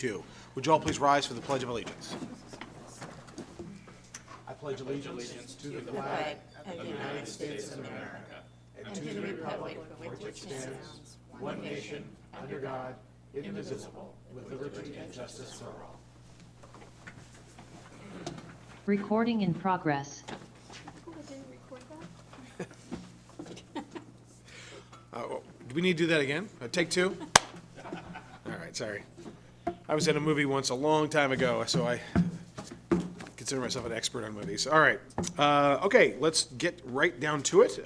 Two. Would you all please rise for the Pledge of Allegiance? I pledge allegiance to the flag of the United States of America and to the republic for which it stands, one nation, under God, indivisible, with liberty and justice for all. Recording in progress. Do we need to do that again? Take two? All right, sorry. I was in a movie once a long time ago, so I consider myself an expert on movies. All right. Okay, let's get right down to it.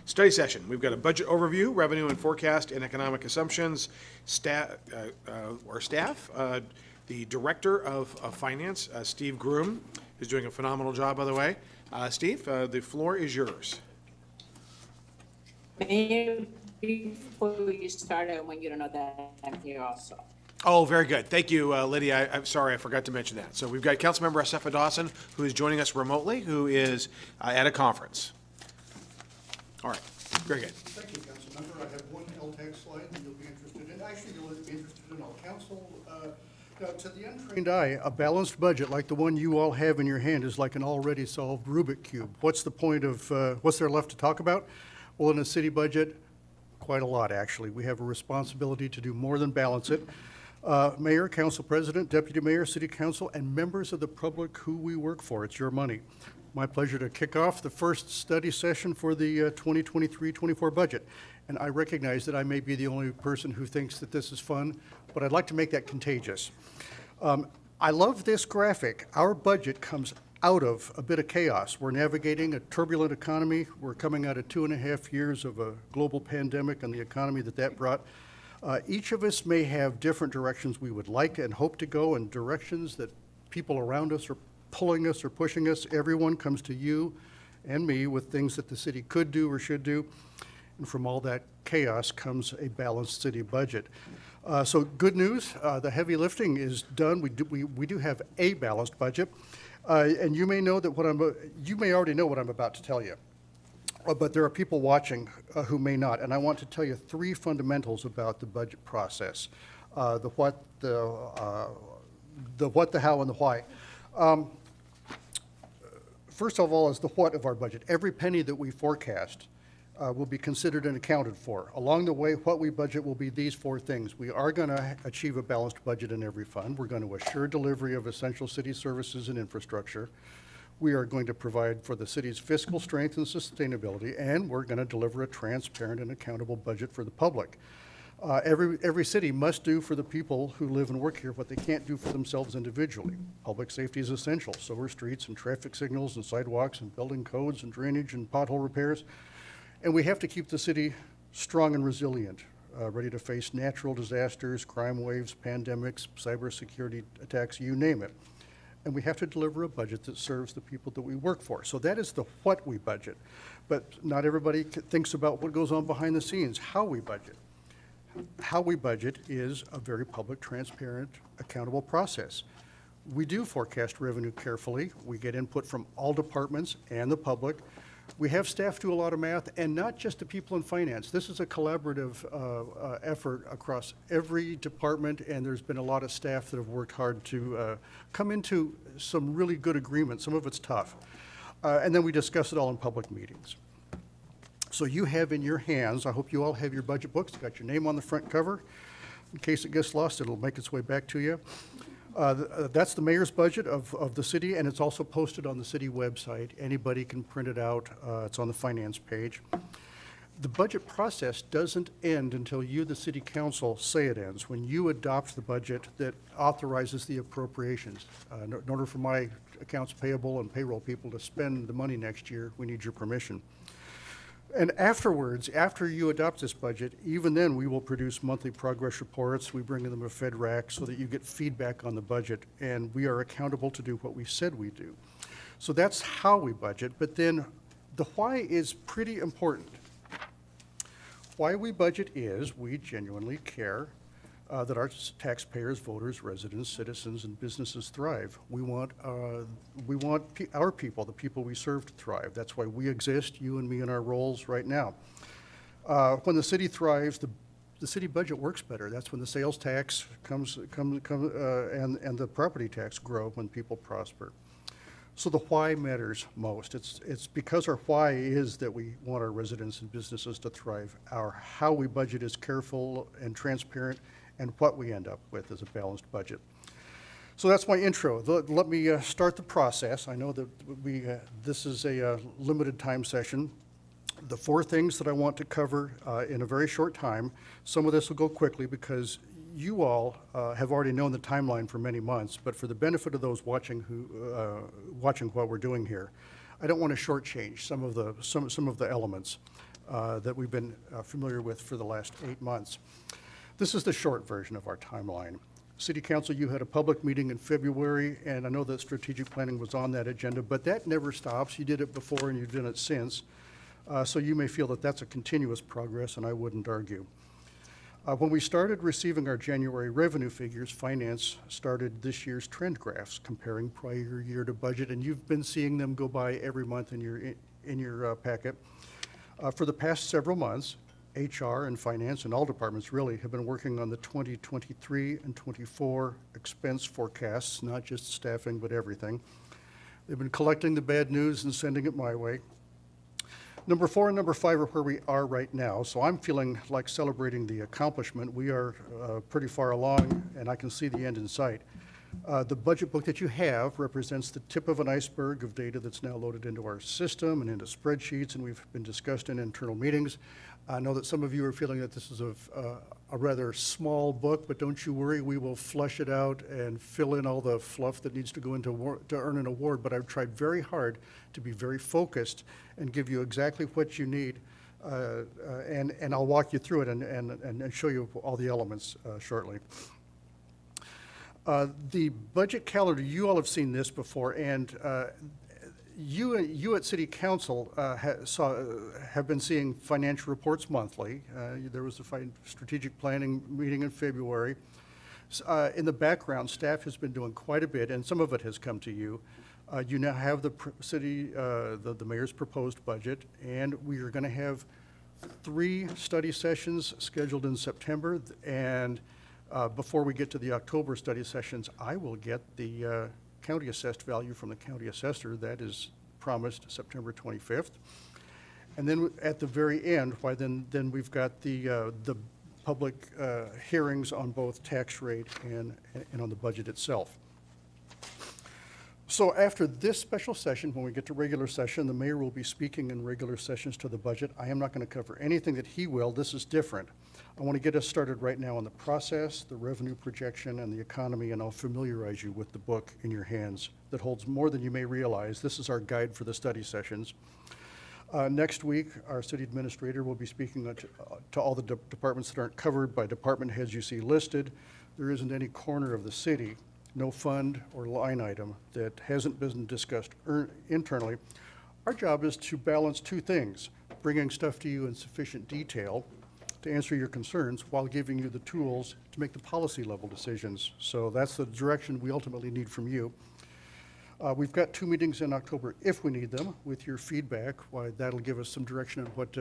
Study session. We've got a budget overview, revenue and forecast, and economic assumptions. Staff, the Director of Finance, Steve Groom, who's doing a phenomenal job, by the way. Steve, the floor is yours. Mayor, before you start, I want you to know that I'm here also. Oh, very good. Thank you, Lydia. I'm sorry, I forgot to mention that. So we've got Councilmember Asefa Dawson, who is joining us remotely, who is at a conference. All right, very good. Thank you, Councilmember. I have one LTAC slide that you'll be interested in. Actually, you'll be interested in all. Council, to the untrained eye, a balanced budget like the one you all have in your hand is like an already solved Rubik Cube. What's the point of, what's there left to talk about? Well, in a city budget, quite a lot, actually. We have a responsibility to do more than balance it. Mayor, Council President, Deputy Mayor, City Council, and members of the public who we work for. It's your money. My pleasure to kick off the first study session for the 2023-24 budget. And I recognize that I may be the only person who thinks that this is fun, but I'd like to make that contagious. I love this graphic. Our budget comes out of a bit of chaos. We're navigating a turbulent economy. We're coming out of 2.5 years of a global pandemic and the economy that brought. Each of us may have different directions we would like and hope to go, and directions that people around us are pulling us or pushing us. Everyone comes to you and me with things that the city could do or should do. And from all that chaos comes a balanced city budget. So good news, the heavy lifting is done. We do have a balanced budget. And you may know that you may already know what I'm about to tell you. But there are people watching who may not, and I want to tell you three fundamentals about the budget process: the what, the how, and the why. First of all is the what of our budget. Every penny that we forecast will be considered and accounted for. Along the way, what we budget will be these four things. We are going to achieve a balanced budget in every fund. We're going to assure delivery of essential city services and infrastructure. We are going to provide for the city's fiscal strength and sustainability, and we're going to deliver a transparent and accountable budget for the public. Every city must do for the people who live and work here what they can't do for themselves individually. Public safety is essential. So are streets and traffic signals and sidewalks and building codes and drainage and pothole repairs. And we have to keep the city strong and resilient, ready to face natural disasters, crime waves, pandemics, cybersecurity attacks, you name it. And we have to deliver a budget that serves the people that we work for. So that is the what we budget. But not everybody thinks about what goes on behind the scenes, how we budget. How we budget is a very public, transparent, accountable process. We do forecast revenue carefully. We get input from all departments and the public. We have staff do a lot of math, and not just the people in finance. This is a collaborative effort across every department, and there's been a lot of staff that have worked hard to come into some really good agreement. Some of it's tough. And then we discuss it all in public meetings. So you have in your hands, I hope you all have your budget books. It's got your name on the front cover. In case it gets lost, it'll make its way back to you. That's the mayor's budget of the city, and it's also posted on the city website. Anybody can print it out. It's on the finance page. The budget process doesn't end until you, the city council, say it ends. When you adopt the budget that authorizes the appropriations. In order for my accounts payable and payroll people to spend the money next year, we need your permission. And afterwards, after you adopt this budget, even then we will produce monthly progress reports. We bring them to FedRAC so that you get feedback on the budget, and we are accountable to do what we said we do. So that's how we budget, but then the why is pretty important. Why we budget is we genuinely care that our taxpayers, voters, residents, citizens, and businesses thrive. We want our people, the people we serve, to thrive. That's why we exist, you and me in our roles right now. When the city thrives, the the city budget works better. That's when the sales tax and the property tax grow when people prosper. So the why matters most. It's because our why is that we want our residents and businesses to thrive. Our how we budget is careful and transparent, and what we end up with is a balanced budget. So that's my intro. Let me start the process. I know that this is a limited time session. The 4 things that I want to cover in a very short time. Some of this will go quickly because you all have already known the timeline for many months, but for the benefit of those watching watching what we're doing here, I don't want to shortchange some of the elements that we've been familiar with for the last 8 months. This is the short version of our timeline. City Council, you had a public meeting in February, and I know that strategic planning was on that agenda, but that never stops. You did it before and you've done it since. So you may feel that that's a continuous progress, and I wouldn't argue. When we started receiving our January revenue figures, Finance started this year's trend graphs comparing prior year to budget, and you've been seeing them go by every month in your packet. For the past several months, HR and Finance and all departments really have been working on the 2023 and 24 expense forecasts, not just staffing, but everything. They've been collecting the bad news and sending it my way. Number 4 and number 5 are where we are right now, so I'm feeling like celebrating the accomplishment. We are pretty far along, and I can see the end in sight. The budget book that you have represents the tip of an iceberg of data that's now loaded into our system and into spreadsheets, and we've been discussed in internal meetings. I know that some of you are feeling that this is a rather small book, but don't you worry, we will flush it out and fill in all the fluff that needs to go into to earn an award. But I've tried very hard to be very focused and give you exactly what you need, and I'll walk you through it and show you all the elements shortly. The budget calendar, you all have seen this before, and you at City Council have been seeing financial reports monthly. There was a strategic planning meeting in February. In the background, staff has been doing quite a bit, and some of it has come to you. You now have the the mayor's proposed budget, and we are going to have 3 study sessions scheduled in September, and before we get to the October study sessions, I will get the county assessed value from the county assessor. That is promised September 25th. And then at the very end, then we've got the public hearings on both tax rate and on the budget itself. So after this special session, when we get to regular session, the mayor will be speaking in regular sessions to the budget. I am not going to cover anything that he will. This is different. I want to get us started right now on the process, the revenue projection, and the economy, and I'll familiarize you with the book in your hands that holds more than you may realize. This is our guide for the study sessions. Next week, our city administrator will be speaking to all the departments that aren't covered by department heads you see listed. There isn't any corner of the city, no fund or line item that hasn't been discussed internally. Our job is to balance 2 things, bringing stuff to you in sufficient detail to answer your concerns while giving you the tools to make the policy level decisions. So that's the direction we ultimately need from you. We've got 2 meetings in October if we need them. With your feedback, that'll give us some direction on what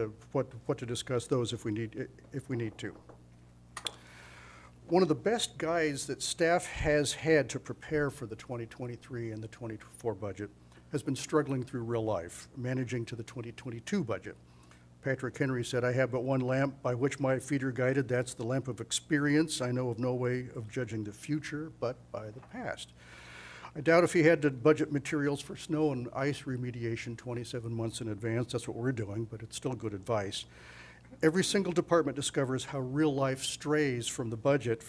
to discuss those if we need to. One of the best guides that staff has had to prepare for the 2023 and the 2024 budget has been struggling through real life, managing to the 2022 budget. Patrick Henry said, "I have but one lamp by which my feet are guided. That's the lamp of experience. I know of no way of judging the future, but by the past." I doubt if he had to budget materials for snow and ice remediation 27 months in advance. That's what we're doing, but it's still good advice. Every single department discovers how real life strays from the budget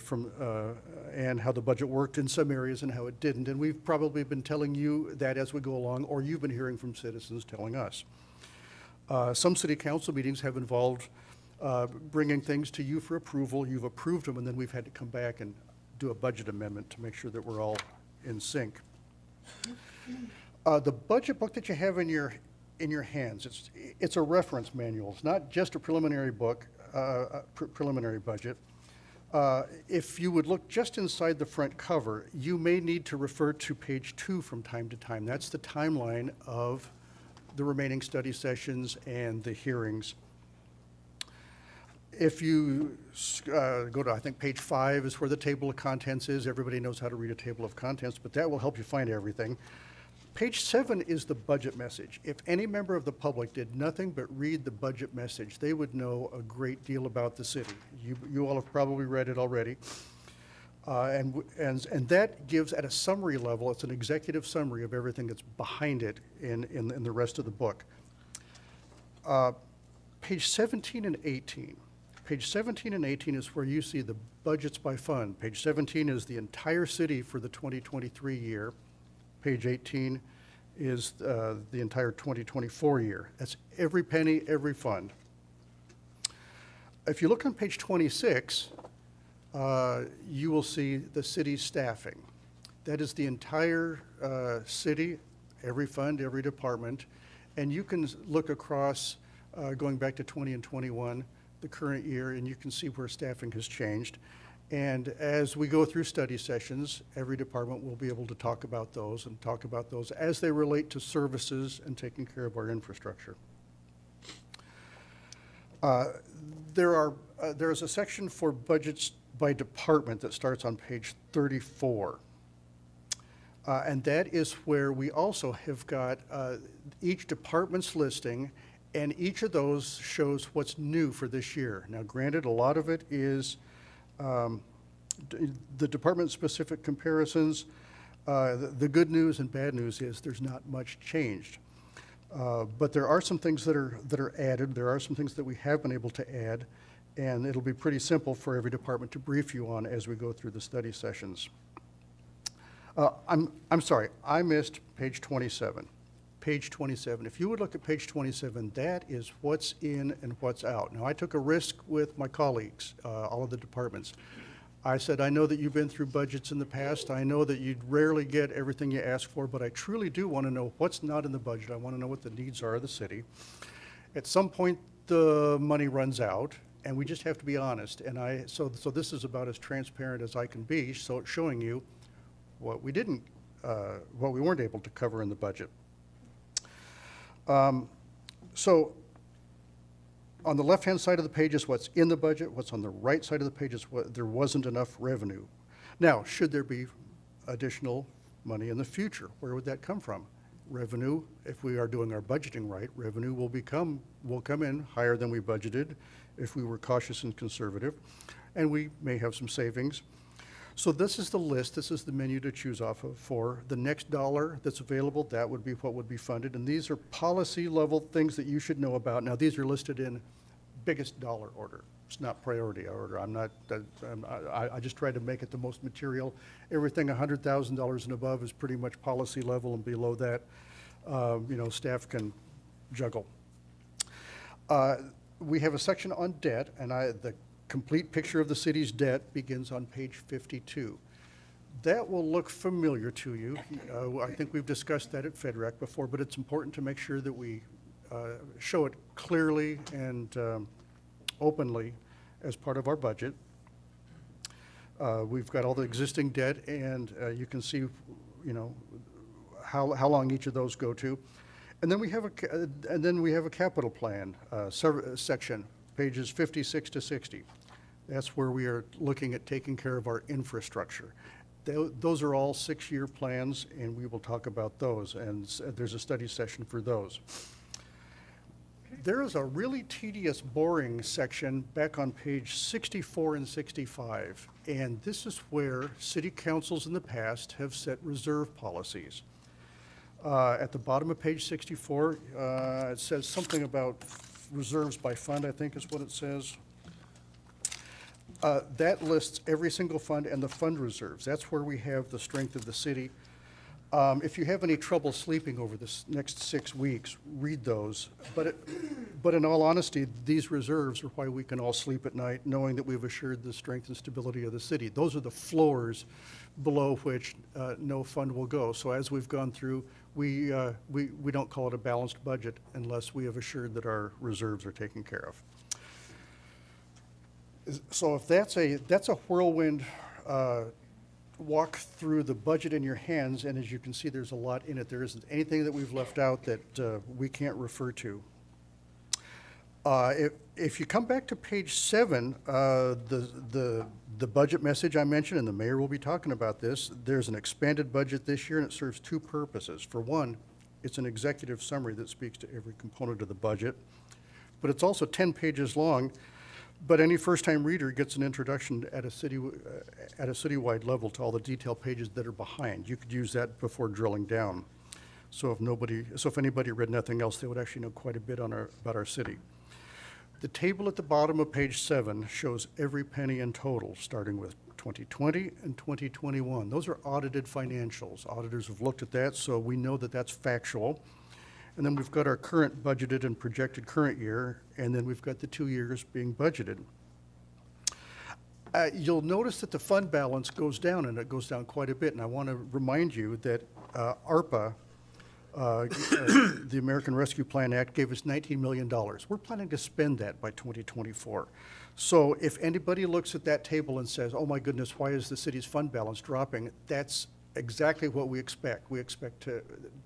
and how the budget worked in some areas and how it didn't. And we've probably been telling you that as we go along, or you've been hearing from citizens telling us. Some city council meetings have involved bringing things to you for approval. You've approved them, and then we've had to come back and do a budget amendment to make sure that we're all in sync. The budget book that you have in your hands, it's a reference manual. It's not just a preliminary book, preliminary budget. If you would look just inside the front cover, you may need to refer to page 2 from time to time. That's the timeline of the remaining study sessions and the hearings. If you go to, I think, page 5 is where the table of contents is. Everybody knows how to read a table of contents, but that will help you find everything. Page 7 is the budget message. If any member of the public did nothing but read the budget message, they would know a great deal about the city. You all have probably read it already. And that gives, at a summary level, it's an executive summary of everything that's behind it in the rest of the book. Page 17 and 18. Page 17 and 18 is where you see the budgets by fund. Page 17 is the entire city for the 2023 year. Page 18 is the entire 2024 year. That's every penny, every fund. If you look on page 26, you will see the city's staffing. That is the entire city, every fund, every department. And you can look across, going back to 20 and 21, the current year, and you can see where staffing has changed. And as we go through study sessions, every department will be able to talk about those and talk about those as they relate to services and taking care of our infrastructure. There is a section for budgets by department that starts on page 34. And that is where we also have got each department's listing, and each of those shows what's new for this year. Now, granted, a lot of it is the department-specific comparisons. The good news and bad news is there's not much changed. But there are some things that are added. There are some things that we have been able to add, and it'll be pretty simple for every department to brief you on as we go through the study sessions. I'm sorry, I missed page 27. Page 27. If you would look at page 27, that is what's in and what's out. Now, I took a risk with my colleagues, all of the departments. I said, I know that you've been through budgets in the past. I know that you'd rarely get everything you ask for, but I truly do want to know what's not in the budget. I want to know what the needs are of the city. At some point, the money runs out, and we just have to be honest. And so this is about as transparent as I can be, so it's showing you what we weren't able to cover in the budget. So on the left-hand side of the page is what's in the budget. What's on the right side of the page is what there wasn't enough revenue. Now, should there be additional money in the future? Where would that come from? Revenue, if we are doing our budgeting right, revenue will come in higher than we budgeted if we were cautious and conservative, and we may have some savings. So this is the list, this is the menu to choose off of for the next dollar that's available. That would be what would be funded. And these are policy level things that you should know about. Now, these are listed in biggest dollar order. It's not priority order. I just tried to make it the most material. Everything $100,000 and above is pretty much policy level, and below that, staff can juggle. We have a section on debt, and the complete picture of the city's debt begins on page 52. That will look familiar to you. I think we've discussed that at FedRec before, but it's important to make sure that we show it clearly and openly as part of our budget. We've got all the existing debt, and you can see, how long each of those go to. And then we have a capital plan section, pages 56 to 60. That's where we are looking at taking care of our infrastructure. Those are all 6-year plans, and we will talk about those, and there's a study session for those. There is a really tedious, boring section back on page 64 and 65, and this is where city councils in the past have set reserve policies. At the bottom of page 64, it says something about reserves by fund, I think is what it says. That lists every single fund and the fund reserves. That's where we have the strength of the city. If you have any trouble sleeping over this next 6 weeks, read those. But in all honesty, these reserves are why we can all sleep at night, knowing that we've assured the strength and stability of the city. Those are the floors below which no fund will go. So as we've gone through, we don't call it a balanced budget unless we have assured that our reserves are taken care of. So if that's a whirlwind walk through the budget in your hands, and as you can see, there's a lot in it. There isn't anything that we've left out that we can't refer to. If you come back to page 7, the budget message I mentioned, and the mayor will be talking about this, there's an expanded budget this year, and it serves two purposes. For one, it's an executive summary that speaks to every component of the budget, but it's also 10 pages long, but any first-time reader gets an introduction at a citywide level to all the detailed pages that are behind. You could use that before drilling down. So if anybody read nothing else, they would actually know quite a bit about our city. The table at the bottom of page 7 shows every penny in total, starting with 2020 and 2021. Those are audited financials. Auditors have looked at that, so we know that that's factual. And then we've got our current budgeted and projected current year, and then we've got the 2 years being budgeted. You'll notice that the fund balance goes down, and it goes down quite a bit. And I want to remind you that ARPA, the American Rescue Plan Act, gave us $19 million. We're planning to spend that by 2024. So if anybody looks at that table and says, oh my goodness, why is the city's fund balance dropping? That's exactly what we expect. We expect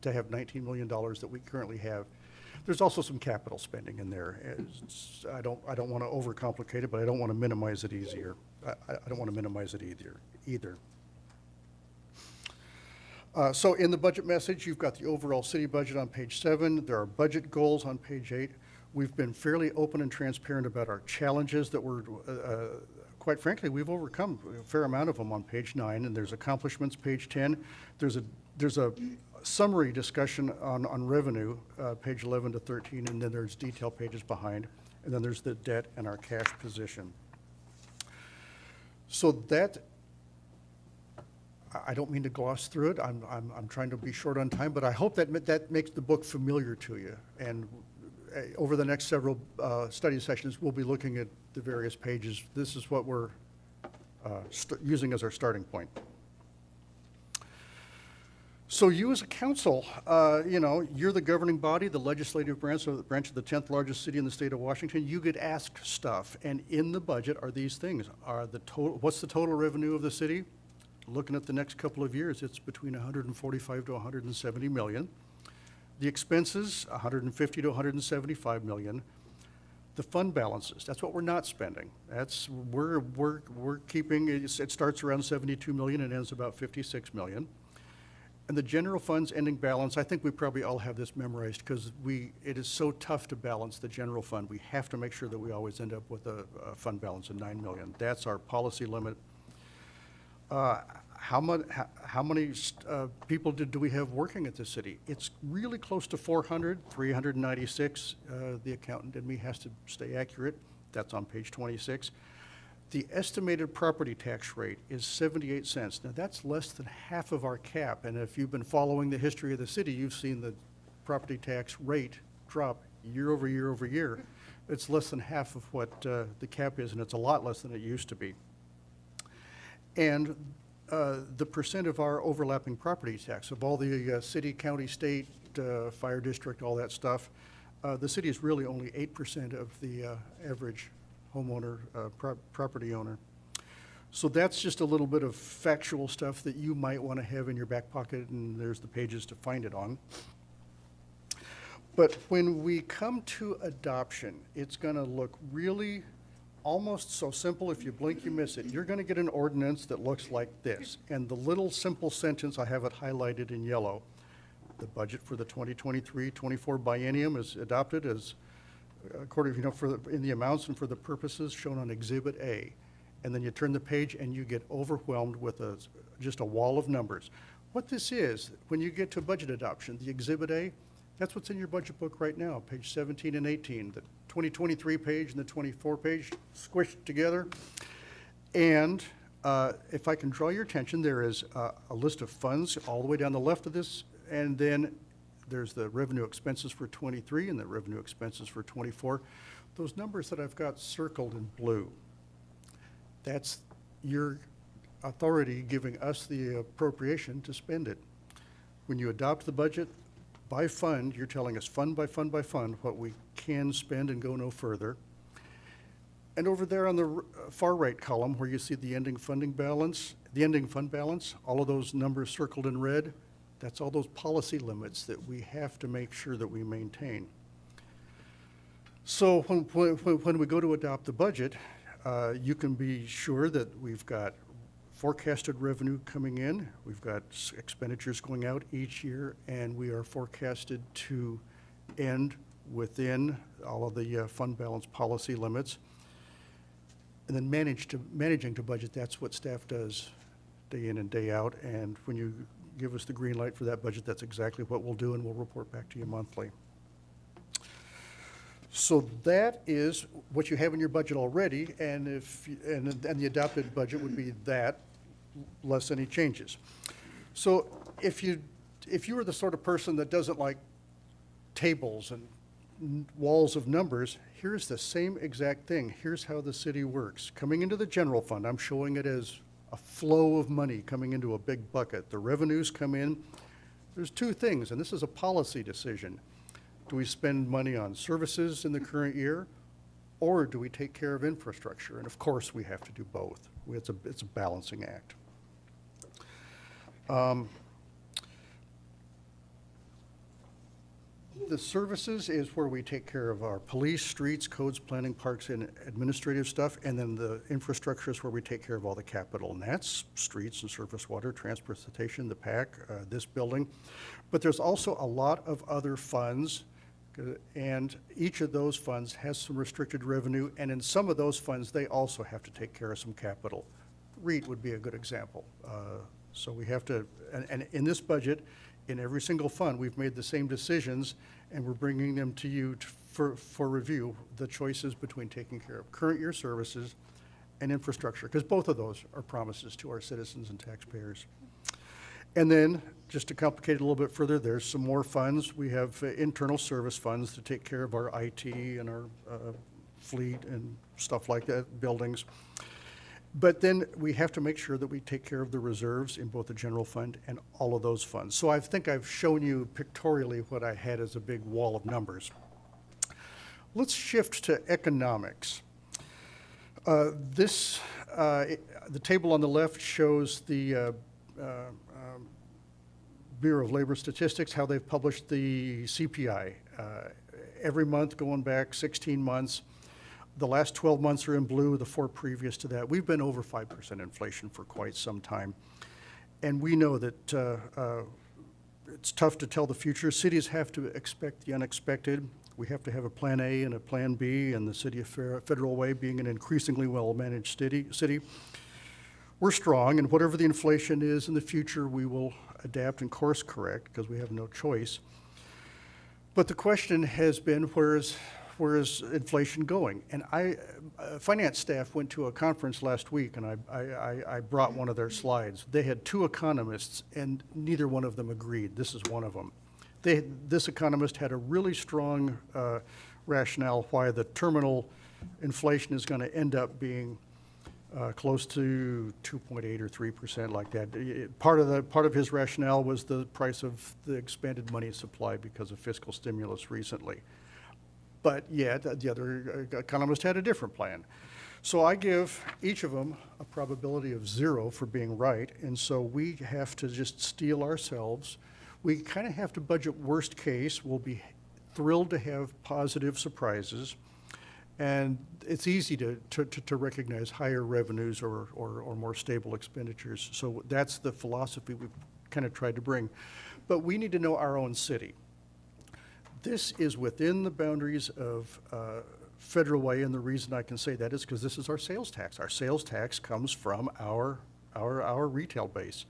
to have $19 million that we currently have. There's also some capital spending in there. I don't want to overcomplicate it, but I don't want to minimize it easier. I don't want to minimize it either. So in the budget message, you've got the overall city budget on page 7. There are budget goals on page 8. We've been fairly open and transparent about our challenges that we're, quite frankly, we've overcome a fair amount of them on page 9, and there's accomplishments, page 10. There's a summary discussion on revenue, page 11 to 13, and then there's detail pages behind, and then there's the debt and our cash position. So that, I don't mean to gloss through it. I'm trying to be short on time, but I hope that makes the book familiar to you. And over the next several study sessions, we'll be looking at the various pages. This is what we're using as our starting point. So you as a council, you're the governing body, the legislative branch of the 10th largest city in the state of Washington. You get asked stuff, and in the budget are these things. What's the total revenue of the city? Looking at the next couple of years, it's between 145 to 170 million. The expenses, 150 to 175 million. The fund balances, that's what we're not spending. We're keeping, it starts around 72 million and ends about 56 million. And the general fund's ending balance, I think we probably all have this memorized because it is so tough to balance the general fund. We have to make sure that we always end up with a fund balance of 9 million. That's our policy limit. How many people do we have working at the city? It's really close to 400, 396. The accountant in me has to stay accurate. That's on page 26. The estimated property tax rate is 78 cents. Now, that's less than half of our cap, and if you've been following the history of the city, you've seen the property tax rate drop year over year over year. It's less than half of what the cap is, and it's a lot less than it used to be. And the percent of our overlapping property tax, of all the city, county, state, fire district, all that stuff, the city is really only 8% of the average homeowner, property owner. So that's just a little bit of factual stuff that you might want to have in your back pocket, and there's the pages to find it on. But when we come to adoption, it's going to look really almost so simple. If you blink, you miss it. You're going to get an ordinance that looks like this. And the little simple sentence, I have it highlighted in yellow. The budget for the 2023-24 biennium is adopted as according, in the amounts and for the purposes shown on Exhibit A. And then you turn the page and you get overwhelmed with just a wall of numbers. What this is, when you get to budget adoption, the Exhibit A, that's what's in your budget book right now, page 17 and 18. The 2023 page and the 24 page squished together. And if I can draw your attention, there is a list of funds all the way down the left of this, and then there's the revenue expenses for 23 and the revenue expenses for 24. Those numbers that I've got circled in blue, that's your authority giving us the appropriation to spend it. When you adopt the budget by fund, you're telling us fund by fund by fund what we can spend and go no further. And over there on the far right column where you see the ending fund balance, all of those numbers circled in red, that's all those policy limits that we have to make sure that we maintain. So when we go to adopt the budget, you can be sure that we've got forecasted revenue coming in, we've got expenditures going out each year, and we are forecasted to end within all of the fund balance policy limits. And then managing to budget, that's what staff does day in and day out. And when you give us the green light for that budget, that's exactly what we'll do, and we'll report back to you monthly. So that is what you have in your budget already, and and the adopted budget would be that, less any changes. So if you are the sort of person that doesn't like tables and walls of numbers, here's the same exact thing. Here's how the city works. Coming into the general fund, I'm showing it as a flow of money coming into a big bucket. The revenues come in. There's two things, and this is a policy decision. Do we spend money on services in the current year, or do we take care of infrastructure? And of course, we have to do both. It's a balancing act. The services is where we take care of our police, streets, codes, planning, parks, and administrative stuff, and then the infrastructure is where we take care of all the capital, and that's streets and surface water, transportation, the PAC, this building. But there's also a lot of other funds, and each of those funds has some restricted revenue, and in some of those funds, they also have to take care of some capital. REIT would be a good example. So we have to, and in this budget, in every single fund, we've made the same decisions, and we're bringing them to you for review, the choices between taking care of current year services and infrastructure, because both of those are promises to our citizens and taxpayers. And then, just to complicate it a little bit further, there's some more funds. We have internal service funds to take care of our IT and our fleet and stuff like that, buildings. But then we have to make sure that we take care of the reserves in both the general fund and all of those funds. So I think I've shown you pictorially what I had as a big wall of numbers. Let's shift to economics. The table on the left shows the Bureau of Labor Statistics, how they've published the CPI. Every month going back 16 months. The last 12 months are in blue, the 4 previous to that. We've been over 5% inflation for quite some time. And we know that it's tough to tell the future. Cities have to expect the unexpected. We have to have a plan A and a plan B, and the city of Federal Way being an increasingly well-managed city. We're strong, and whatever the inflation is in the future, we will adapt and course correct because we have no choice. But the question has been, where is inflation going? And finance staff went to a conference last week, and I brought one of their slides. They had 2 economists, and neither one of them agreed. This is one of them. This economist had a really strong rationale why the terminal inflation is going to end up being close to 2.8 or 3%, like that. Part of his rationale was the price of the expanded money supply because of fiscal stimulus recently. But yet, the other economist had a different plan. So I give each of them a probability of 0 for being right, and so we have to just steel ourselves. We kind of have to budget worst case. We'll be thrilled to have positive surprises, and it's easy to recognize higher revenues or more stable expenditures. So that's the philosophy we've kind of tried to bring. But we need to know our own city. This is within the boundaries of Federal Way, and the reason I can say that is because this is our sales tax. Our sales tax comes from our retail base.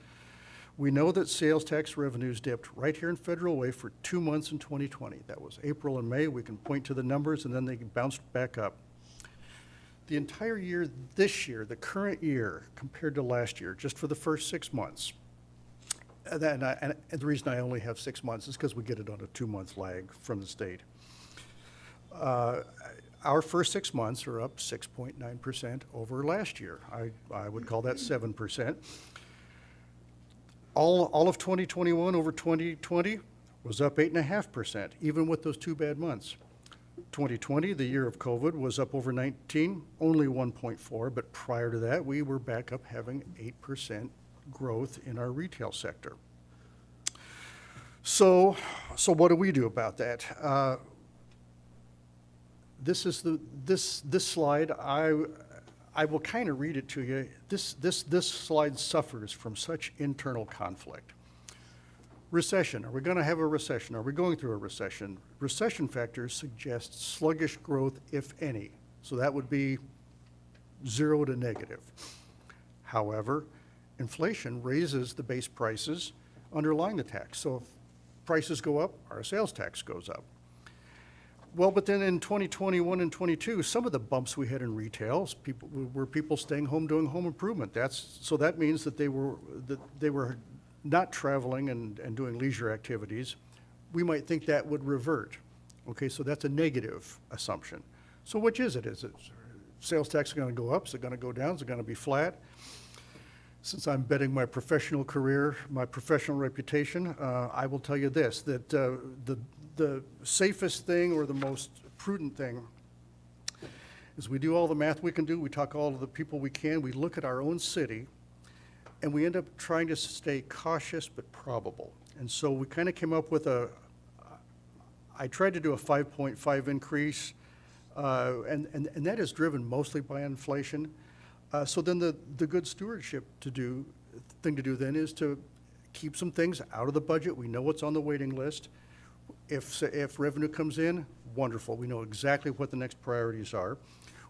We know that sales tax revenues dipped right here in Federal Way for 2 months in 2020. That was April and May. We can point to the numbers, and then they bounced back up. The entire year this year, the current year, compared to last year, just for the first 6 months, and the reason I only have 6 months is because we get it on a 2-month lag from the state. Our first 6 months are up 6.9% over last year. I would call that 7%. All of 2021 over 2020 was up 8.5%, even with those 2 bad months. 2020, the year of COVID, was up over 19, only 1.4, but prior to that, we were back up having 8% growth in our retail sector. So what do we do about that? This is this slide, I will kind of read it to you. This slide suffers from such internal conflict. Recession, are we going to have a recession? Are we going through a recession? Recession factors suggest sluggish growth, if any. So that would be 0 to negative. However, inflation raises the base prices underlying the tax. So if prices go up, our sales tax goes up. Well, but then in 2021 and 22, some of the bumps we had in retail, people staying home doing home improvement. So that means that they were not traveling and doing leisure activities. We might think that would revert. Okay, so that's a negative assumption. So which is it? Is it sales tax going to go up? Is it going to go down? Is it going to be flat? Since I'm betting my professional career, my professional reputation, I will tell you this, that the safest thing or the most prudent thing is we do all the math we can do, we talk to all of the people we can, we look at our own city, and we end up trying to stay cautious but probable. And so we kind of came up with I tried to do a 5.5 increase, and that is driven mostly by inflation. So then the good stewardship thing to do then is to keep some things out of the budget. We know what's on the waiting list. If revenue comes in, wonderful. We know exactly what the next priorities are.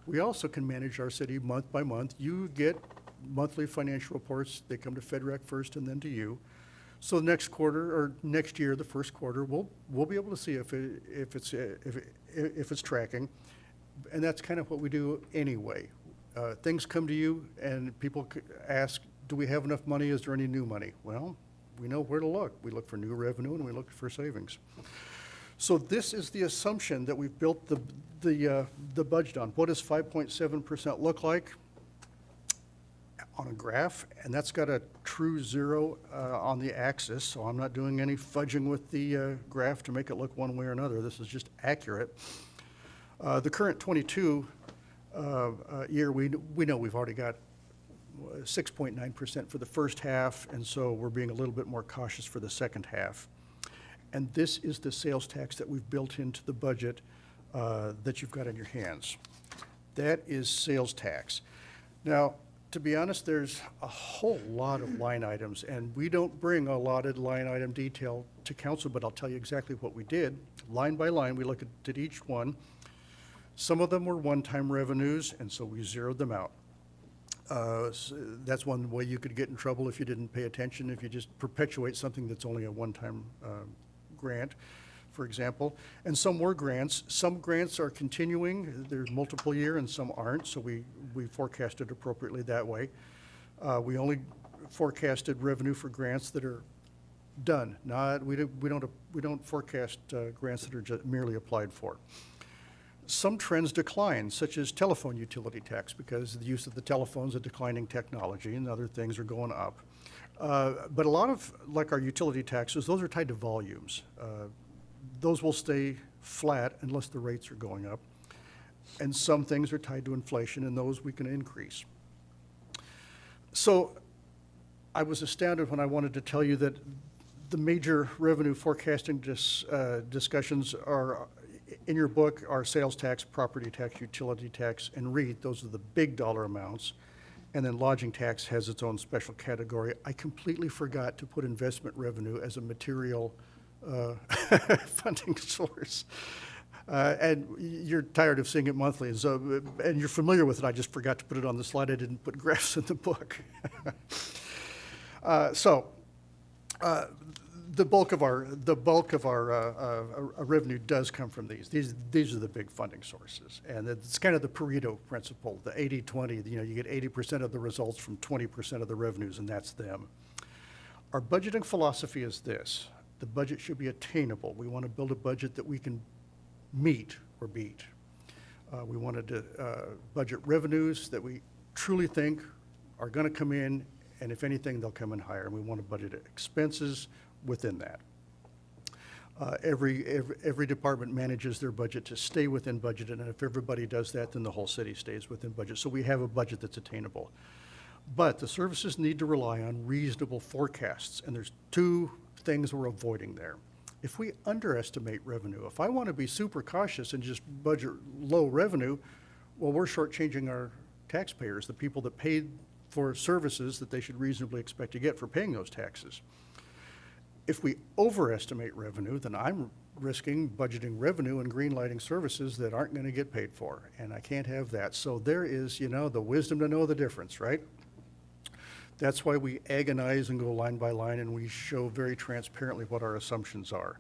We also can manage our city month by month. You get monthly financial reports. They come to FedRec first and then to you. So next quarter or next year, the first quarter, we'll be able to see if it's tracking, and that's kind of what we do anyway. Things come to you and people ask, do we have enough money? Is there any new money? Well, we know where to look. We look for new revenue and we look for savings. So this is the assumption that we've built the budget on. What does 5.7% look like? On a graph, and that's got a true 0 on the axis, so I'm not doing any fudging with the graph to make it look one way or another. This is just accurate. The current 22 year, we know we've already got 6.9% for the first half, and so we're being a little bit more cautious for the second half. And this is the sales tax that we've built into the budget that you've got in your hands. That is sales tax. Now, to be honest, there's a whole lot of line items, and we don't bring a allotted line item detail to council, but I'll tell you exactly what we did. Line by line, we looked at each one. Some of them were one-time revenues, and so we zeroed them out. So that's one way you could get in trouble if you didn't pay attention, if you just perpetuate something that's only a one-time grant, for example. And some were grants. Some grants are continuing. There's multiple year, and some aren't, so we forecasted appropriately that way. We only forecasted revenue for grants that are done. We don't forecast grants that are just merely applied for. Some trends decline, such as telephone utility tax, because the use of the telephone's a declining technology, and other things are going up. But a lot of, like our utility taxes, those are tied to volumes. Those will stay flat unless the rates are going up. And some things are tied to inflation, and those we can increase. So I was astounded when I wanted to tell you that the major revenue forecasting discussions are, in your book, are sales tax, property tax, utility tax, and REIT. Those are the big dollar amounts. And then lodging tax has its own special category. I completely forgot to put investment revenue as a material funding source. And you're tired of seeing it monthly, and you're familiar with it. I just forgot to put it on the slide. I didn't put graphs in the book. The bulk of our revenue does come from these. These are the big funding sources, and it's kind of the Pareto principle, the 80-20. You get 80% of the results from 20% of the revenues, and that's them. Our budgeting philosophy is this: the budget should be attainable. We want to build a budget that we can meet or beat. We wanted to budget revenues that we truly think are going to come in, and if anything, they'll come in higher. And we want to budget expenses within that. Every department manages their budget to stay within budget, and if everybody does that, then the whole city stays within budget. So we have a budget that's attainable. But the services need to rely on reasonable forecasts, and there's two things we're avoiding there. If we underestimate revenue, if I want to be super cautious and just budget low revenue, well, we're shortchanging our taxpayers, the people that paid for services that they should reasonably expect to get for paying those taxes. If we overestimate revenue, then I'm risking budgeting revenue and greenlighting services that aren't going to get paid for, and I can't have that. So there is, the wisdom to know the difference, right? That's why we agonize and go line by line, and we show very transparently what our assumptions are.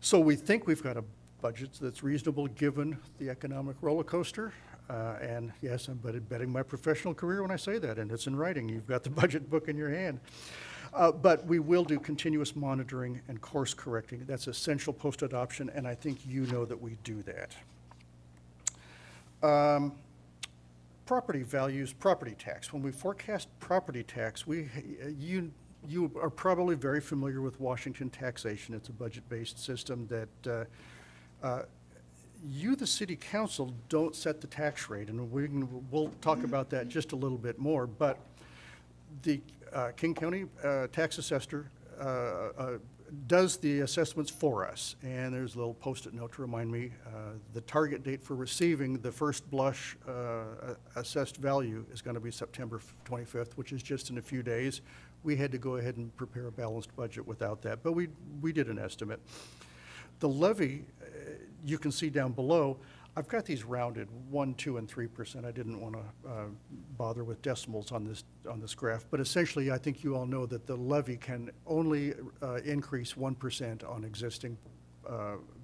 So we think we've got a budget that's reasonable given the economic roller coaster. And yes, I'm betting my professional career when I say that, and it's in writing. You've got the budget book in your hand. But we will do continuous monitoring and course correcting. That's essential post-adoption, and I think you know that we do that. Property values, property tax. When we forecast property tax, you are probably very familiar with Washington taxation. It's a budget-based system that you, the city council, don't set the tax rate, and we'll talk about that just a little bit more, but the King County tax assessor does the assessments for us, and there's a little post-it note to remind me, the target date for receiving the first blush assessed value is going to be September 25th, which is just in a few days. We had to go ahead and prepare a balanced budget without that, but we did an estimate. The levy, you can see down below, I've got these rounded 1%, 2%, and 3%. I didn't want to bother with decimals on this graph, but essentially I think you all know that the levy can only increase 1% on existing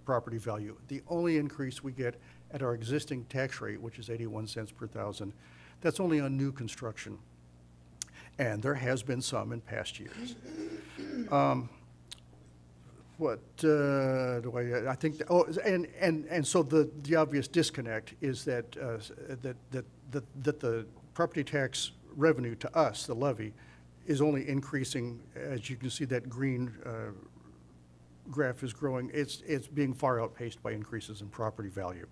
property value. The only increase we get at our existing tax rate, which is 81 cents per thousand, that's only on new construction. And there has been some in past years. I think, and so the obvious disconnect is that the property tax revenue to us, the levy, is only increasing. As you can see, that green graph is growing. It's being far outpaced by increases in property value.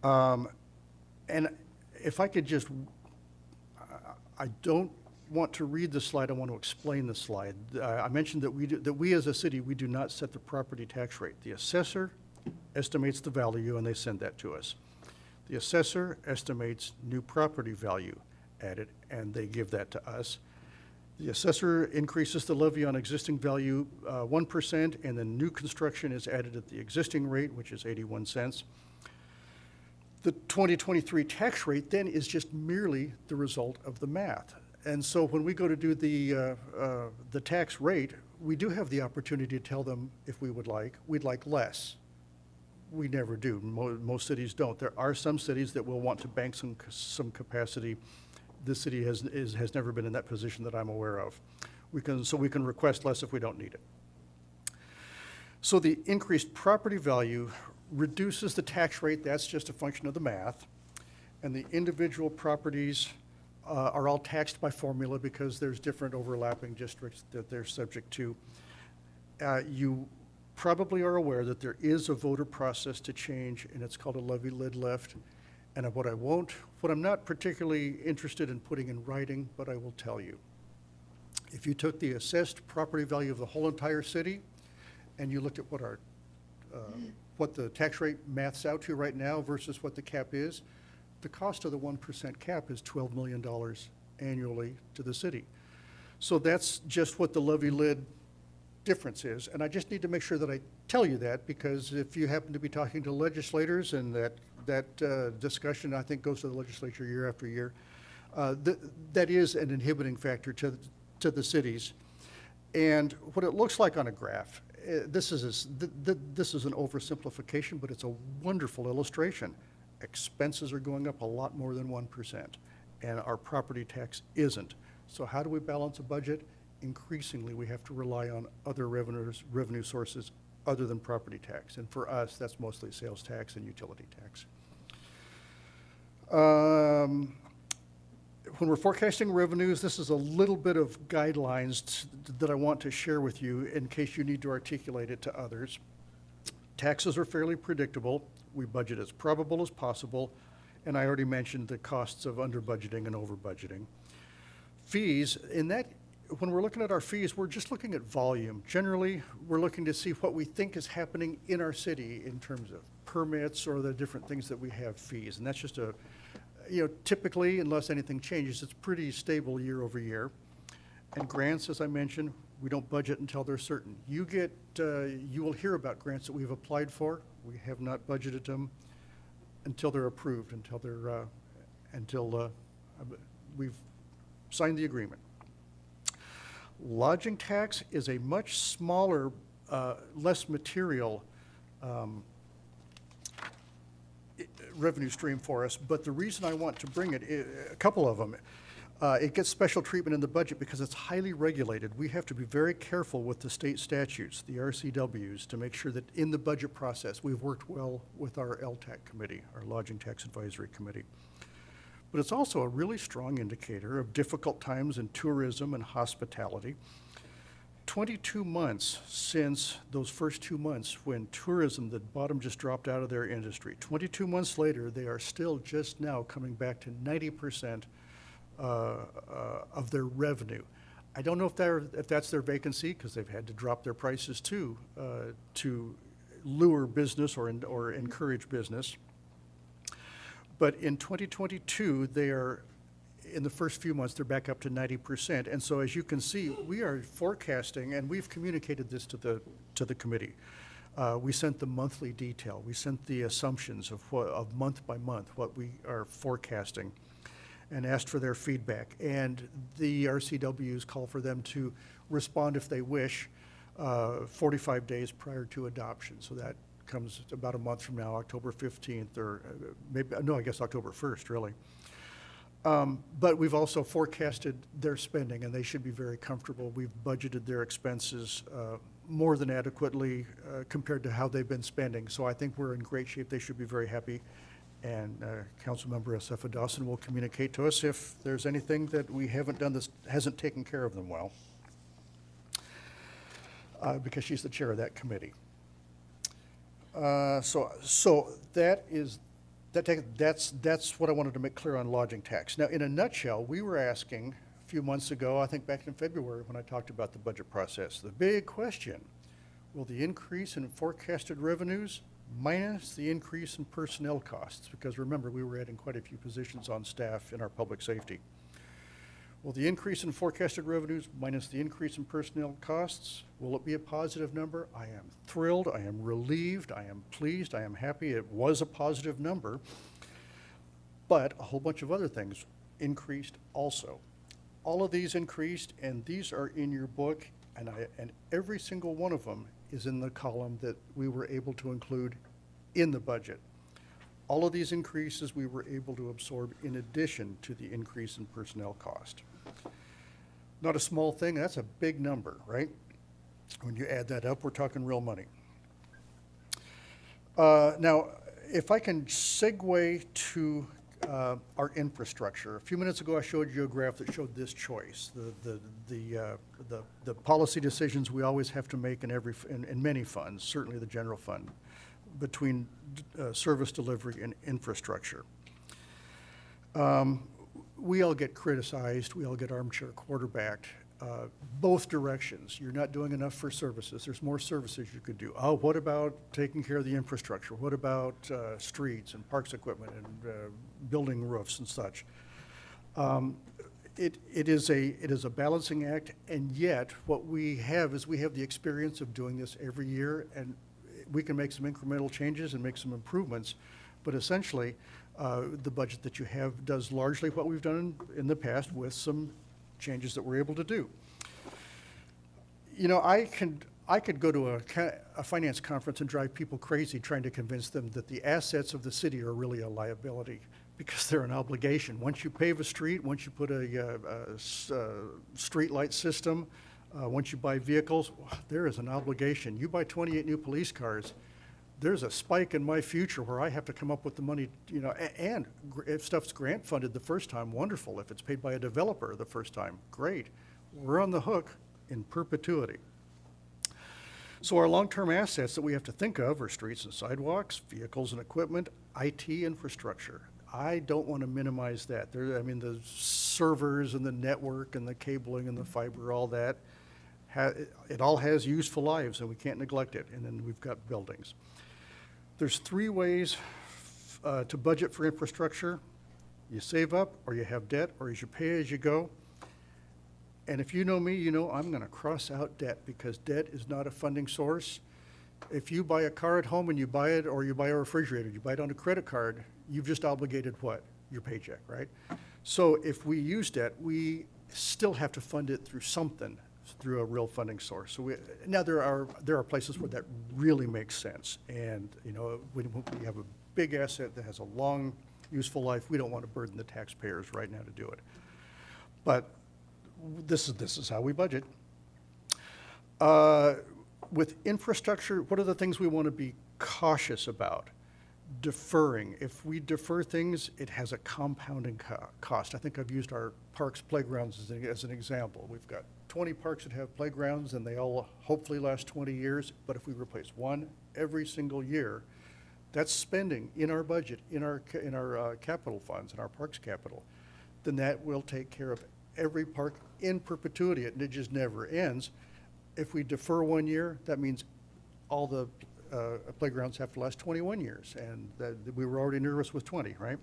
And if I could just, I don't want to read the slide, I want to explain the slide. I mentioned that we as a city, we do not set the property tax rate. The assessor estimates the value and they send that to us. The assessor estimates new property value added and they give that to us. The assessor increases the levy on existing value 1%, and then new construction is added at the existing rate, which is 81 cents. The 2023 tax rate then is just merely the result of the math. And so when we go to do the tax rate, we do have the opportunity to tell them if we'd like less. We never do. Most cities don't. There are some cities that will want to bank some capacity. This city has never been in that position that I'm aware of. We can request less if we don't need it. So the increased property value reduces the tax rate. That's just a function of the math. And the individual properties are all taxed by formula because there's different overlapping districts that they're subject to. You probably are aware that there is a voter process to change, and it's called a levy lid lift. And what I'm not particularly interested in putting in writing, but I will tell you. If you took the assessed property value of the whole entire city, and you looked at what the tax rate maths out to right now versus what the cap is, the cost of the 1% cap is $12 million annually to the city. So that's just what the levy lid difference is. And I just need to make sure that I tell you that, because if you happen to be talking to legislators, and that discussion, I think, goes to the legislature year after year, that is an inhibiting factor to the cities. And what it looks like on a graph, this is an oversimplification, but it's a wonderful illustration. Expenses are going up a lot more than 1%, and our property tax isn't. So how do we balance a budget? Increasingly, we have to rely on other revenue sources other than property tax. And for us, that's mostly sales tax and utility tax. When we're forecasting revenues, this is a little bit of guidelines that I want to share with you in case you need to articulate it to others. Taxes are fairly predictable. We budget as probable as possible, and I already mentioned the costs of under budgeting and over budgeting. Fees, in that, when we're looking at our fees, we're just looking at volume. Generally, we're looking to see what we think is happening in our city in terms of permits or the different things that we have fees. And that's just typically, unless anything changes, it's pretty stable year over year. And grants, as I mentioned, we don't budget until they're certain. You will hear about grants that we've applied for. We have not budgeted them until they're approved, until we've signed the agreement. Lodging tax is a much smaller, less material revenue stream for us, but the reason I want to bring it, a couple of them, it gets special treatment in the budget because it's highly regulated. We have to be very careful with the state statutes, the RCWs, to make sure that in the budget process, we've worked well with our LTAC committee, our Lodging Tax Advisory Committee. But it's also a really strong indicator of difficult times in tourism and hospitality. 22 months since those first 2 months when tourism, the bottom just dropped out of their industry. 22 months later, they are still just now coming back to 90% of their revenue. I don't know if that's their vacancy, because they've had to drop their prices too, to lure business or encourage business. But in 2022, in the first few months, they're back up to 90%. And so as you can see, we are forecasting, and we've communicated this to the committee. We sent the monthly detail. We sent the assumptions of month by month, what we are forecasting, and asked for their feedback. And the RCWs call for them to respond if they wish 45 days prior to adoption. So that comes about a month from now, October 15th, or I guess October 1st, really. But we've also forecasted their spending, and they should be very comfortable. We've budgeted their expenses more than adequately compared to how they've been spending. So I think we're in great shape. They should be very happy. And Councilmember Asefa Dawson will communicate to us if there's anything that we haven't done that hasn't taken care of them well, because she's the chair of that committee. So that's what I wanted to make clear on lodging tax. Now, in a nutshell, we were asking a few months ago, I think back in February when I talked about the budget process, the big question: will the increase in forecasted revenues minus the increase in personnel costs? Because remember, we were adding quite a few positions on staff in our public safety. Will the increase in forecasted revenues minus the increase in personnel costs, will it be a positive number? I am thrilled, I am relieved, I am pleased, I am happy. It was a positive number, but a whole bunch of other things increased also. All of these increased, and these are in your book, and every single one of them is in the column that we were able to include in the budget. All of these increases we were able to absorb in addition to the increase in personnel cost. Not a small thing, that's a big number, right? When you add that up, we're talking real money. Now, if I can segue to our infrastructure. A few minutes ago, I showed you a graph that showed this choice, the policy decisions we always have to make in many funds, certainly the general fund, between service delivery and infrastructure. We all get criticized, we all get armchair quarterbacked, both directions. You're not doing enough for services. There's more services you could do. Oh, what about taking care of the infrastructure? What about streets and parks equipment and building roofs and such? It is a balancing act, and yet what we have is we have the experience of doing this every year, and we can make some incremental changes and make some improvements, but essentially the budget that you have does largely what we've done in the past with some changes that we're able to do. You know, I could go to a finance conference and drive people crazy trying to convince them that the assets of the city are really a liability, because they're an obligation. Once you pave a street, once you put a street light system, once you buy vehicles, there is an obligation. You buy 28 new police cars, there's a spike in my future where I have to come up with the money, you know, and if stuff's grant funded the first time, wonderful. If it's paid by a developer the first time, great. We're on the hook in perpetuity. So our long-term assets that we have to think of are streets and sidewalks, vehicles and equipment, IT infrastructure. I don't want to minimize that. There, I mean, the servers and the network and the cabling and the fiber, all that, it all has useful lives, and we can't neglect it. And then we've got buildings. There's three ways to budget for infrastructure. You save up, or you have debt, or you pay as you go. And if you know me, you know I'm going to cross out debt, because debt is not a funding source. If you buy a car at home and you buy it, or you buy a refrigerator, you buy it on a credit card, you've just obligated what? Your paycheck, right? So if we use debt, we still have to fund it through something, through a real funding source. So now there are places where that really makes sense. And, you know, when we have a big asset that has a long, useful life, we don't want to burden the taxpayers right now to do it. But this is how we budget. With infrastructure, what are the things we want to be cautious about? Deferring. If we defer things, it has a compounding cost. I think I've used our parks, playgrounds as an example. We've got 20 parks that have playgrounds, and they all hopefully last 20 years. But if we replace one every single year, that's spending in our budget, in our capital funds, in our parks capital. Then that will take care of every park in perpetuity, and it just never ends. If we defer 1 year, that means all the playgrounds have to last 21 years, and we were already nervous with 20, right?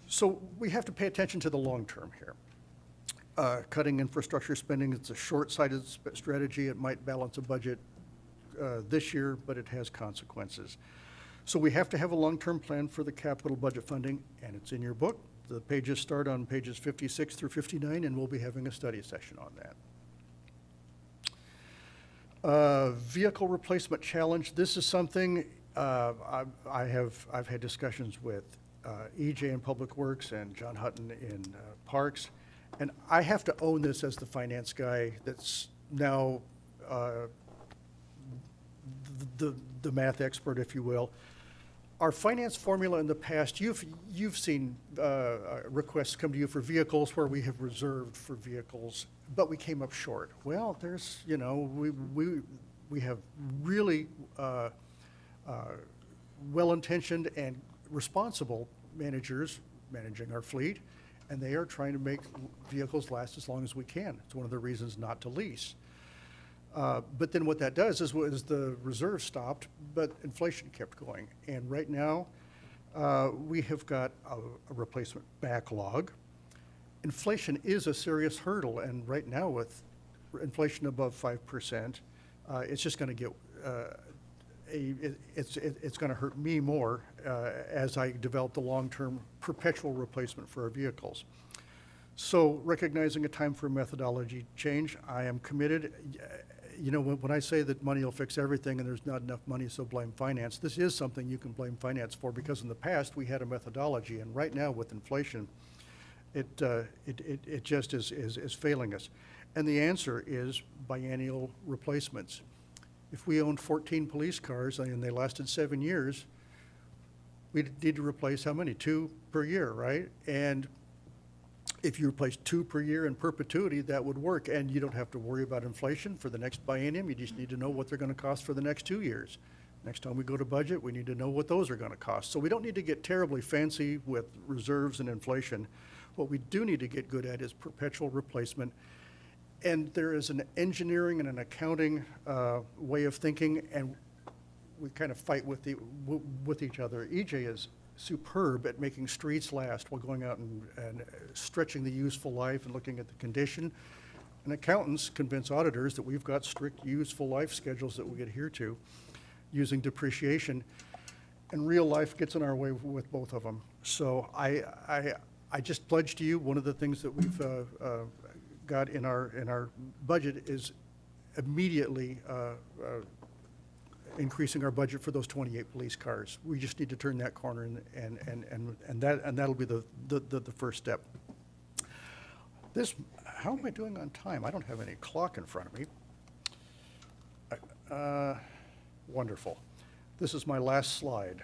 So we have to pay attention to the long term here. Cutting infrastructure spending, it's a short-sighted strategy. It might balance a budget this year, but it has consequences. So we have to have a long-term plan for the capital budget funding, and it's in your book. The pages start on pages 56 through 59, and we'll be having a study session on that. Vehicle replacement challenge. This is something I've had discussions with EJ in Public Works and John Hutton in Parks, and I have to own this as the finance guy that's now the math expert, if you will. Our finance formula in the past, you've seen requests come to you for vehicles where we have reserved for vehicles, but we came up short. Well, there's, you know, we have really well-intentioned and responsible managers managing our fleet, and they are trying to make vehicles last as long as we can. It's one of the reasons not to lease. But then what that does is the reserve stopped, but inflation kept going. And right now, we have got a replacement backlog. Inflation is a serious hurdle, and right now with inflation above 5%, it's just going to get it's going to hurt me more as I develop the long-term perpetual replacement for our vehicles. So recognizing a time for methodology change, I am committed. You know, when I say that money will fix everything and there's not enough money, so blame finance, this is something you can blame finance for, because in the past we had a methodology, and right now with inflation, it just is failing us. And the answer is biennial replacements. If we owned 14 police cars and they lasted 7 years, we need to replace how many? 2 per year, right? And if you replace 2 per year in perpetuity, that would work, and you don't have to worry about inflation for the next biennium. You just need to know what they're going to cost for the next 2 years. Next time we go to budget, we need to know what those are going to cost. So we don't need to get terribly fancy with reserves and inflation. What we do need to get good at is perpetual replacement. And there is an engineering and an accounting way of thinking, and we kind of fight with each other. EJ is superb at making streets last while going out and stretching the useful life and looking at the condition. And accountants convince auditors that we've got strict useful life schedules that we adhere to using depreciation, and real life gets in our way with both of them. So I just pledge to you, one of the things that we've got in our budget is immediately increasing our budget for those 28 police cars. We just need to turn that corner, and that'll be the first step. How am I doing on time? I don't have any clock in front of me. Wonderful. This is my last slide.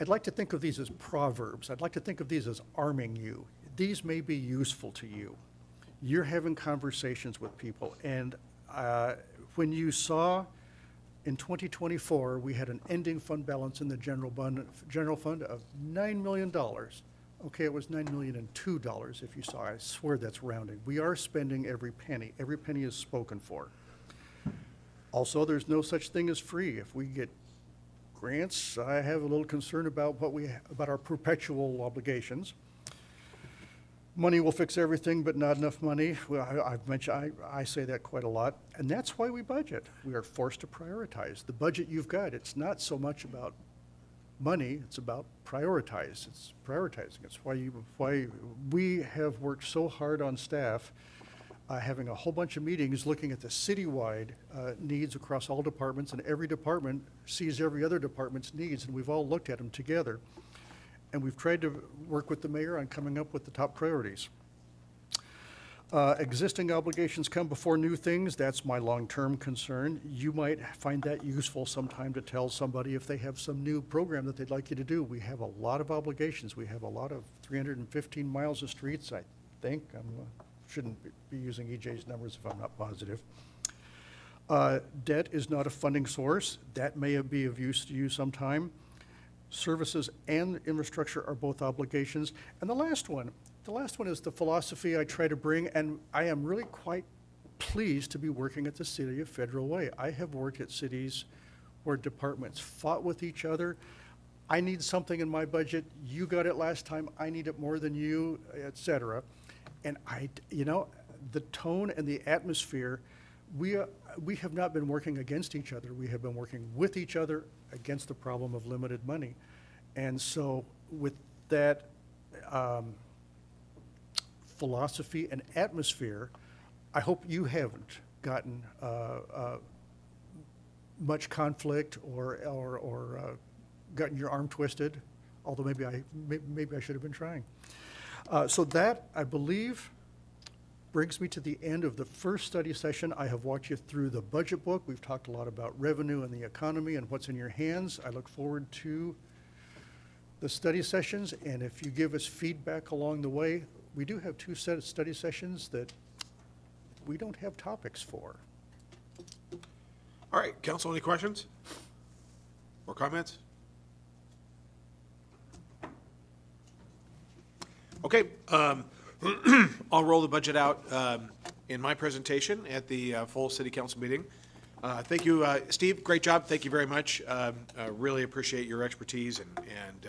I'd like to think of these as proverbs. I'd like to think of these as arming you. These may be useful to you. You're having conversations with people, and when you saw In 2024, we had an ending fund balance in the general fund of $9 million. Okay, it was $9,002,000 if you saw. I swear that's rounding. We are spending every penny. Every penny is spoken for. Also, there's no such thing as free. If we get grants, I have a little concern about about our perpetual obligations. Money will fix everything, but not enough money. Well, I've mentioned, I say that quite a lot, and that's why we budget. We are forced to prioritize. The budget you've got, it's not so much about money, it's about prioritize. It's prioritizing. It's why we have worked so hard on staff, having a whole bunch of meetings, looking at the citywide needs across all departments, and every department sees every other department's needs, and we've all looked at them together. And we've tried to work with the mayor on coming up with the top priorities. Existing obligations come before new things. That's my long-term concern. You might find that useful sometime to tell somebody if they have some new program that they'd like you to do. We have a lot of obligations. We have a lot of 315 miles of streets, I think. I shouldn't be using EJ's numbers if I'm not positive. Debt is not a funding source. That may be of use to you sometime. Services and infrastructure are both obligations. And the last one is the philosophy I try to bring, and I am really quite pleased to be working at the City of Federal Way. I have worked at cities where departments fought with each other. I need something in my budget, you got it last time, I need it more than you, et cetera. And the tone and the atmosphere, we have not been working against each other. We have been working with each other against the problem of limited money. And so with that philosophy and atmosphere, I hope you haven't gotten much conflict or gotten your arm twisted, although maybe I should have been trying. So that, I believe, brings me to the end of the first study session. I have walked you through the budget book. We've talked a lot about revenue and the economy and what's in your hands. I look forward to the study sessions, and if you give us feedback along the way, we do have 2 set of study sessions that we don't have topics for. All right, council, any questions or comments? Okay, I'll roll the budget out in my presentation at the full city council meeting. Thank you, Steve, great job, thank you very much. Really appreciate your expertise and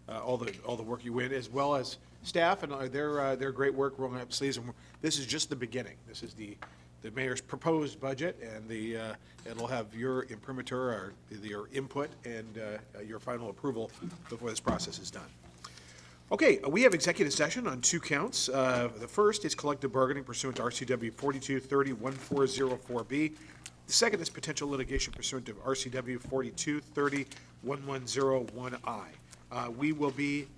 all the work you win, as well as staff and their great work rolling up sleeves. And this is just the beginning. This is the mayor's proposed budget, and it'll have your imprimatur, or your input, and your final approval before this process is done. Okay, we have executive session on 2 counts. The first is collective bargaining pursuant to RCW 4230-1404B. The second is potential litigation pursuant to RCW 4230-1101I. We will be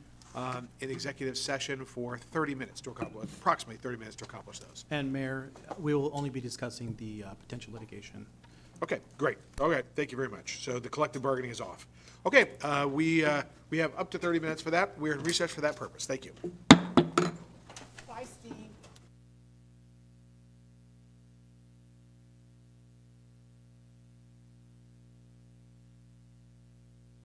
in executive session for 30 minutes to accomplish, approximately 30 minutes to accomplish those. And Mayor, we will only be discussing the potential litigation. Okay, great. Okay, thank you very much. So the collective bargaining is off. Okay, we have up to 30 minutes for that. We're in recess for that purpose. Thank you.